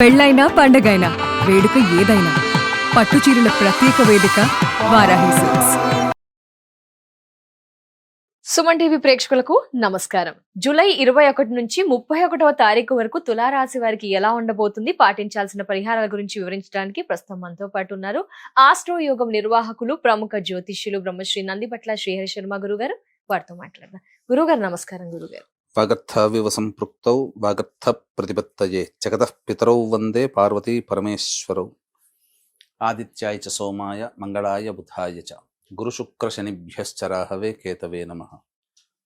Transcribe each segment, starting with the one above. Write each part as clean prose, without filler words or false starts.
పెళ్ళైనా పండగైనా వేడుక ఏదైనా పట్టుచీరల ప్రత్యేక వేదిక వారాహి సిల్క్స్. సుమన్ టీవీ ప్రేక్షకులకు నమస్కారం. జూలై 21 నుంచి 31వ తారీఖు వరకు తులారాశి వారికి ఎలా ఉండబోతుంది, పాటించాల్సిన పరిహారాల గురించి వివరించడానికి ప్రస్తుతం మనతో పాటు ఉన్నారు ఆస్ట్రో యోగం నిర్వాహకులు, ప్రముఖ జ్యోతిష్యులు బ్రహ్మశ్రీ నందిపట్ల శ్రీహరి శర్మ గురుగారు. వారితో మాట్లాడదాం. గురుగారు నమస్కారం. గురుగారు, వాగర్థవివ సంపృక్తౌ వాగర్థ ప్రతిపత్తయే జగతః పితరౌ వందే పార్వతీ పరమేశ్వరౌ. ఆదిత్యాయ చ సోమాయ మంగళాయ బుధాయ చ గురు శుక్ర శనిభ్యశ్చ రాహవే కేతవే నమః.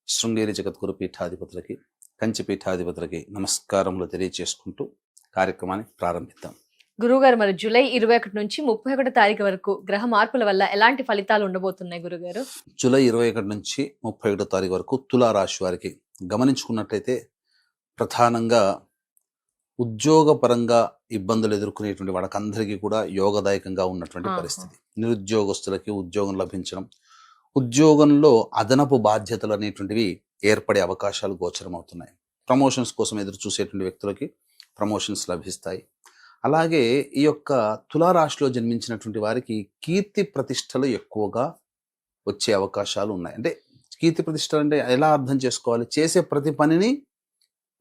శృంగేరి జగద్గురు పీఠాధిపతులకి, కంచి పీఠాధిపతులకి నమస్కారములు తెలియచేసుకుంటూ కార్యక్రమాన్ని ప్రారంభిద్దాం. గురుగారు, మరి జూలై 21 నుంచి 31 తారీఖు వరకు గ్రహ మార్పుల వల్ల ఎలాంటి ఫలితాలు ఉండబోతున్నాయి గురుగారు? జూలై 21 నుంచి 31 తారీఖు వరకు తులారాశి వారికి గమనించుకున్నట్లయితే ప్రధానంగా ఉద్యోగపరంగా ఇబ్బందులు ఎదుర్కొనేటువంటి వాళ్ళకందరికీ కూడా యోగదాయకంగా ఉన్నటువంటి పరిస్థితి. నిరుద్యోగస్తులకి ఉద్యోగం లభించడం, ఉద్యోగంలో అదనపు బాధ్యతలు అనేటువంటివి ఏర్పడే అవకాశాలు గోచరమవుతున్నాయి. ప్రమోషన్స్ కోసం ఎదురు చూసేటువంటి వ్యక్తులకి ప్రమోషన్స్ లభిస్తాయి. అలాగే ఈ యొక్క తులారాశిలో జన్మించినటువంటి వారికి కీర్తి ప్రతిష్టలు ఎక్కువగా వచ్చే అవకాశాలు ఉన్నాయి. అంటే కీర్తి ప్రతిష్టలు అంటే ఎలా అర్థం చేసుకోవాలి? చేసే ప్రతి పనిని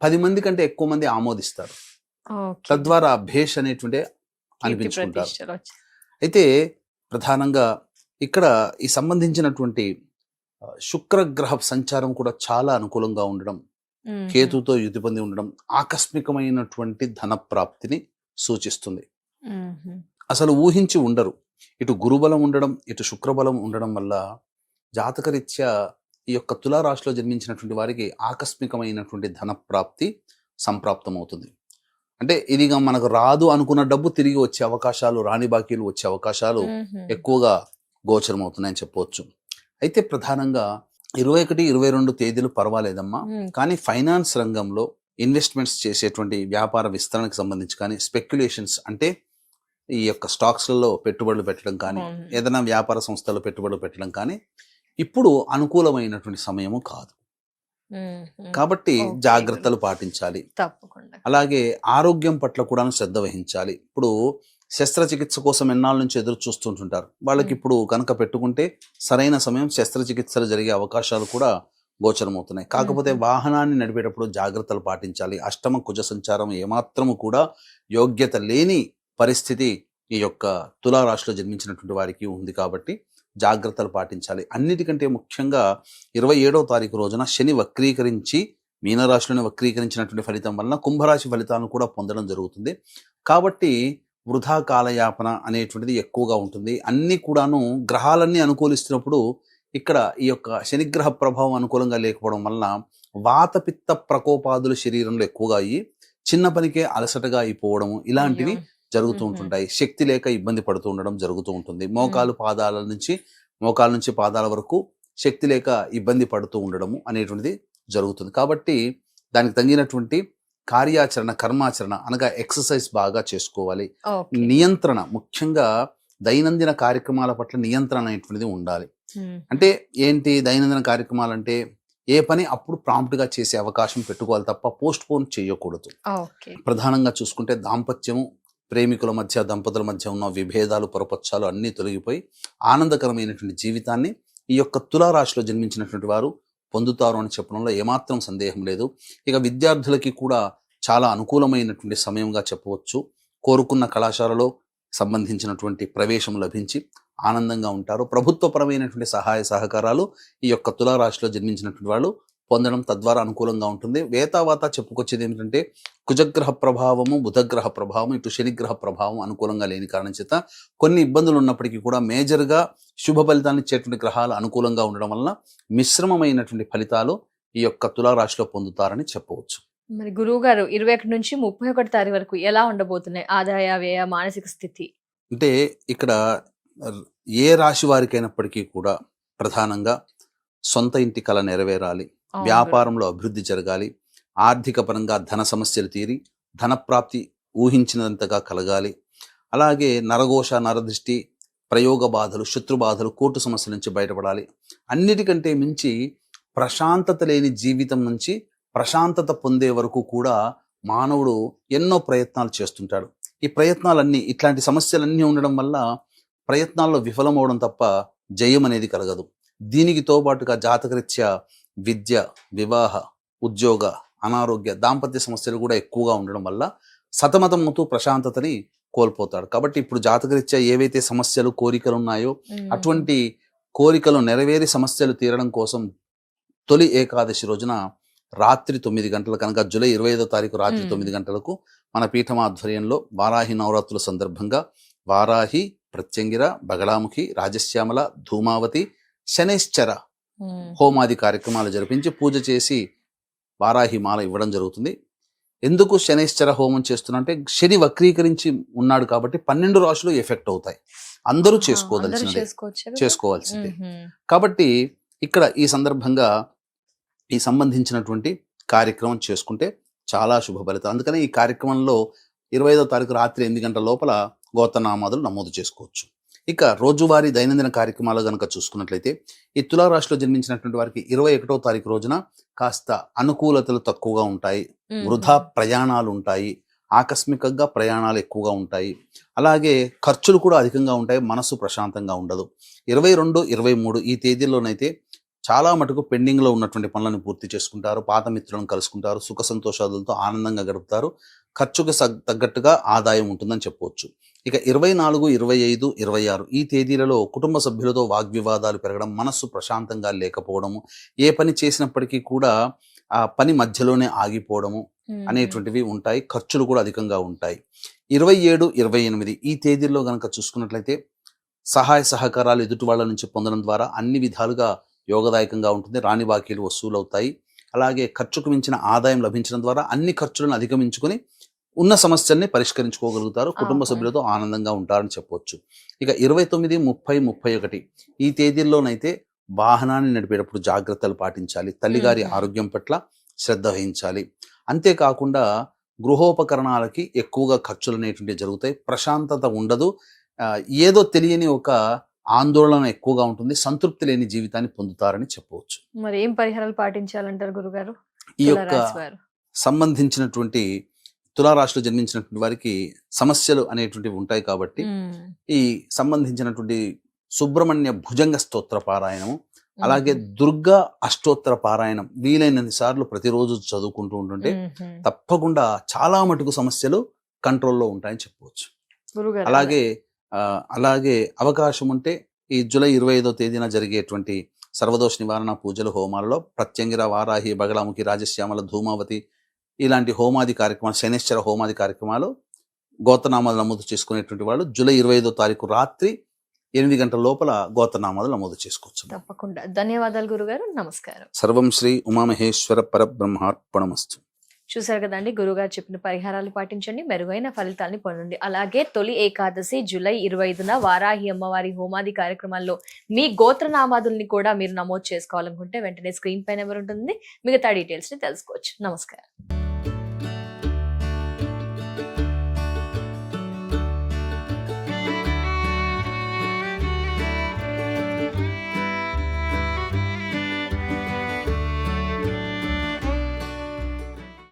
10 మంది కంటే ఎక్కువ మంది ఆమోదిస్తారు, తద్వారా భేష్ అనేటువంటి అనిపించుకుంటారు. అయితే ప్రధానంగా ఇక్కడ ఈ సంబంధించినటువంటి శుక్రగ్రహ సంచారం కూడా చాలా అనుకూలంగా ఉండడం, కేతుతో యుతి పొంది ఉండడం ఆకస్మికమైనటువంటి ధన ప్రాప్తిని సూచిస్తుంది. అసలు ఊహించి ఉండరు. ఇటు గురుబలం ఉండడం, ఇటు శుక్రబలం ఉండడం వల్ల జాతకరీత్యా ఈ యొక్క తులారాశిలో జన్మించినటువంటి వారికి ఆకస్మికమైనటువంటి ధన ప్రాప్తి సంప్రాప్తమవుతుంది. అంటే ఇదిగా మనకు రాదు అనుకున్న డబ్బు తిరిగి వచ్చే అవకాశాలు, రాని బాకీలు వచ్చే అవకాశాలు ఎక్కువగా గోచరమవుతున్నాయని చెప్పవచ్చు. అయితే ప్రధానంగా 21, 22 తేదీలు పర్వాలేదమ్మా, కానీ ఫైనాన్స్ రంగంలో ఇన్వెస్ట్మెంట్స్ చేసేటువంటి వ్యాపార విస్తరణకు సంబంధించి కానీ, స్పెక్యులేషన్స్ అంటే ఈ యొక్క స్టాక్స్లలో పెట్టుబడులు పెట్టడం కానీ, ఏదైనా వ్యాపార సంస్థల్లో పెట్టుబడులు పెట్టడం కానీ ఇప్పుడు అనుకూలమైనటువంటి సమయము కాదు. కాబట్టి జాగ్రత్తలు పాటించాలి. తప్పకుండా. అలాగే ఆరోగ్యం పట్ల కూడా శ్రద్ధ వహించాలి. ఇప్పుడు శస్త్రచికిత్స కోసం ఎన్నాళ్ళ నుంచి ఎదురు చూస్తుంటుంటారు. వాళ్ళకి ఇప్పుడు కనుక పెట్టుకుంటే సరైన సమయం శస్త్రచికిత్సలు జరిగే అవకాశాలు కూడా గోచరమవుతున్నాయి. కాకపోతే వాహనాన్ని నడిపేటప్పుడు జాగ్రత్తలు పాటించాలి. అష్టమ కుజ సంచారం ఏమాత్రము కూడా యోగ్యత లేని పరిస్థితి ఈ యొక్క తులారాశిలో జన్మించినటువంటి వారికి ఉంది. కాబట్టి జాగ్రత్తలు పాటించాలి. అన్నిటికంటే ముఖ్యంగా 27వ తారీఖు రోజున శని వక్రీకరించి మీనరాశిలోనే వక్రీకరించినటువంటి ఫలితం వలన కుంభరాశి ఫలితాలను కూడా పొందడం జరుగుతుంది. కాబట్టి వృధా కాలయాపన అనేటువంటిది ఎక్కువగా ఉంటుంది. అన్నీ కూడాను గ్రహాలన్నీ అనుకూలిస్తున్నప్పుడు ఇక్కడ ఈ యొక్క శనిగ్రహ ప్రభావం అనుకూలంగా లేకపోవడం వలన వాతపిత్త ప్రకోపాదులు శరీరంలో ఎక్కువగా అయ్యి చిన్న పనికే అలసటగా అయిపోవడము ఇలాంటివి జరుగుతూ ఉంటుంటాయి. శక్తి లేక ఇబ్బంది పడుతూ ఉండడం జరుగుతూ ఉంటుంది. మోకాలు నుంచి పాదాల వరకు శక్తి లేక ఇబ్బంది పడుతూ ఉండడము అనేటువంటిది జరుగుతుంది. కాబట్టి దానికి తగినటువంటి కార్యాచరణ, కర్మాచరణ అనగా ఎక్సర్సైజ్ బాగా చేసుకోవాలి. నియంత్రణ, ముఖ్యంగా దైనందిన కార్యక్రమాల పట్ల నియంత్రణ అనేటువంటిది ఉండాలి. అంటే ఏంటి దైనందిన కార్యక్రమాలు అంటే ఏ పని అప్పుడు ప్రాంప్ట్ గా చేసే అవకాశం పెట్టుకోవాలి తప్ప పోస్ట్ పోన్ చేయకూడదు. ప్రధానంగా చూసుకుంటే దాంపత్యము, ప్రేమికుల మధ్య, దంపతుల మధ్య ఉన్న విభేదాలు, పొరపచ్చాలు అన్నీ తొలగిపోయి ఆనందకరమైనటువంటి జీవితాన్ని ఈ యొక్క తులారాశిలో జన్మించినటువంటి వారు పొందుతారు అని చెప్పడంలో ఏమాత్రం సందేహం లేదు. ఇక విద్యార్థులకి కూడా చాలా అనుకూలమైనటువంటి సమయంగా చెప్పవచ్చు. కోరుకున్న కళాశాలలో సంబంధించినటువంటి ప్రవేశం లభించి ఆనందంగా ఉంటారు. ప్రభుత్వపరమైనటువంటి సహాయ సహకారాలు ఈ యొక్క తులారాశిలో జన్మించినటువంటి వాళ్ళు పొందడం తద్వారా అనుకూలంగా ఉంటుంది. వేతావాత చెప్పుకొచ్చేది ఏమిటంటే కుజగ్రహ ప్రభావము, బుధగ్రహ ప్రభావం, ఇటు శనిగ్రహ ప్రభావం అనుకూలంగా లేని కారణం చేత కొన్ని ఇబ్బందులు ఉన్నప్పటికీ కూడా మేజర్గా శుభ ఫలితాన్ని ఇచ్చేటువంటి గ్రహాలు అనుకూలంగా ఉండడం వలన మిశ్రమమైనటువంటి ఫలితాలు ఈ యొక్క తులారాశిలో పొందుతారని చెప్పవచ్చు. మరి గురువు గారు 21 నుంచి 31 తారీఖు వరకు ఎలా ఉండబోతున్నాయి ఆదాయ, వ్యయ, మానసిక స్థితి? అంటే ఇక్కడ ఏ రాశి వారికైనప్పటికీ కూడా ప్రధానంగా సొంత ఇంటి కళ నెరవేరాలి, వ్యాపారంలో అభివృద్ధి జరగాలి, ఆర్థిక పరంగా ధన సమస్యలు తీరి ధనప్రాప్తి ఊహించినంతగా కలగాలి. అలాగే నరఘోష, నరదృష్టి, ప్రయోగ బాధలు, శత్రు బాధలు, కోర్టు సమస్యల నుంచి బయటపడాలి. అన్నిటికంటే మించి ప్రశాంతత లేని జీవితం నుంచి ప్రశాంతత పొందే వరకు కూడా మానవుడు ఎన్నో ప్రయత్నాలు చేస్తుంటాడు. ఈ ప్రయత్నాలన్నీ ఇట్లాంటి సమస్యలన్నీ ఉండడం వల్ల ప్రయత్నాల్లో విఫలమవడం తప్ప జయం అనేది కలగదు. దీనికి తోబాటుగా జాతకరీత్యా విద్య, వివాహ, ఉద్యోగ, అనారోగ్య, దాంపత్య సమస్యలు కూడా ఎక్కువగా ఉండడం వల్ల సతమతమవుతూ ప్రశాంతతని కోల్పోతాడు. కాబట్టి ఇప్పుడు జాతకరీత్యా ఏవైతే సమస్యలు, కోరికలు ఉన్నాయో అటువంటి కోరికలు నెరవేరి సమస్యలు తీరడం కోసం తొలి ఏకాదశి రోజున రాత్రి 9 గంటల కనుక జూలై 25వ తారీఖు రాత్రి 9 గంటలకు మన పీఠం ఆధ్వర్యంలో వారాహి నవరాత్రుల సందర్భంగా వారాహి, ప్రత్యంగిర, బగళాముఖి, రాజశ్యామల, ధూమావతి, శనైశ్చర హోమాది కార్యక్రమాలు జరిపించి పూజ చేసి వారాహి మాల ఇవ్వడం జరుగుతుంది. ఎందుకు శనైశ్చర హోమం చేస్తున్నంటే శని వక్రీకరించి ఉన్నాడు కాబట్టి 12 రాశులు ఎఫెక్ట్ అవుతాయి. అందరూ చేసుకోవాల్సిందే. కాబట్టి ఇక్కడ ఈ సందర్భంగా ఈ సంబంధించినటువంటి కార్యక్రమం చేసుకుంటే చాలా శుభ ఫలితం. అందుకని ఈ కార్యక్రమంలో 25వ తారీఖు రాత్రి 8 గంటల లోపల గోత్రనామాదులు నమోదు చేసుకోవచ్చు. ఇక రోజువారీ దైనందిన కార్యక్రమాలు కనుక చూసుకున్నట్లయితే ఈ తులారాశిలో జన్మించినటువంటి వారికి 21వ తారీఖు రోజున కాస్త అనుకూలతలు తక్కువగా ఉంటాయి, వృధా ప్రయాణాలు ఉంటాయి, ఆకస్మికంగా ప్రయాణాలు ఎక్కువగా ఉంటాయి, అలాగే ఖర్చులు కూడా అధికంగా ఉంటాయి, మనసు ప్రశాంతంగా ఉండదు. 22, 23 ఈ తేదీల్లోనైతే చాలా మటుకు పెండింగ్లో ఉన్నటువంటి పనులను పూర్తి చేసుకుంటారు, పాత మిత్రులను కలుసుకుంటారు, సుఖ సంతోషాలతో ఆనందంగా గడుపుతారు, ఖర్చుకు తగ్గట్టుగా ఆదాయం ఉంటుందని చెప్పవచ్చు. ఇక 24, 25, 26 ఈ తేదీలలో కుటుంబ సభ్యులతో వాగ్వివాదాలు పెరగడం, మనస్సు ప్రశాంతంగా లేకపోవడము, ఏ పని చేసినప్పటికీ కూడా ఆ పని మధ్యలోనే ఆగిపోవడము అనేటువంటివి ఉంటాయి. ఖర్చులు కూడా అధికంగా ఉంటాయి. 27, 28 ఈ తేదీల్లో గనక చూసుకున్నట్లయితే సహాయ సహకారాలు ఎదుటి వాళ్ళ నుంచి పొందడం ద్వారా అన్ని విధాలుగా యోగదాయకంగా ఉంటుంది. రాని బాకీలు వసూలు అవుతాయి. అలాగే ఖర్చుకు మించిన ఆదాయం లభించడం ద్వారా అన్ని ఖర్చులను అధిగమించుకొని ఉన్న సమస్యల్ని పరిష్కరించుకోగలుగుతారు, కుటుంబ సభ్యులతో ఆనందంగా ఉంటారని చెప్పవచ్చు. ఇక 29, 30, 31 ఈ తేదీల్లోనైతే వాహనాన్ని నడిపేటప్పుడు జాగ్రత్తలు పాటించాలి, తల్లిగారి ఆరోగ్యం పట్ల శ్రద్ధ వహించాలి. అంతేకాకుండా గృహోపకరణాలకి ఎక్కువగా ఖర్చులు అనేటువంటివి జరుగుతాయి, ప్రశాంతత ఉండదు, ఏదో తెలియని ఒక ఆందోళన ఎక్కువగా ఉంటుంది, సంతృప్తి లేని జీవితాన్ని పొందుతారని చెప్పవచ్చు. మరి ఏం పరిహారాలు పాటించాలంటారు గురుగారు? ఈ యొక్క సంబంధించినటువంటి తులారాశిలో జన్మించినటువంటి వారికి సమస్యలు అనేటువంటివి ఉంటాయి కాబట్టి ఈ సంబంధించినటువంటి సుబ్రహ్మణ్య భుజంగ స్తోత్ర పారాయణము, అలాగే దుర్గా అష్టోత్తర పారాయణం వీలైనన్ని సార్లు ప్రతిరోజు చదువుకుంటూ ఉంటుంటే తప్పకుండా చాలా మటుకు సమస్యలు కంట్రోల్లో ఉంటాయని చెప్పవచ్చు. అలాగే అవకాశం ఉంటే ఈ జూలై 25వ తేదీన జరిగేటువంటి సర్వదోష నివారణ పూజలు, హోమాలలో ప్రత్యంగిర, వారాహి, బగళాముఖి, రాజశ్యామల, ధూమావతి ఇలాంటి హోమాది కార్యక్రమాలు, శనైశ్చర హోమాది కార్యక్రమాలు గోత్రనామాలు నమోదు చేసుకునేటువంటి వాళ్ళు జూలై 25వ తారీఖు రాత్రి 8 గంటల లోపల గోత్రనామాలు నమోదు చేసుకోవచ్చు. తప్పకుండా. ధన్యవాదాలు గురుగారు. నమస్కారం. సర్వం శ్రీ ఉమామహేశ్వర పరబ్రహ్మార్పణమస్తు. చూసారు కదండి, గురుగారు చెప్పిన పరిహారాలు పాటించండి, మెరుగైన ఫలితాన్ని పొందండి. అలాగే తొలి ఏకాదశి జూలై 25న వారాహి అమ్మవారి హోమాది కార్యక్రమాల్లో మీ గోత్రనామాదుల్ని కూడా మీరు నమోదు చేసుకోవాలనుకుంటే వెంటనే స్క్రీన్ పై నెంబర్ ఉంటుంది, మిగతా డీటెయిల్స్ ని తెలుసుకోవచ్చు. నమస్కారం.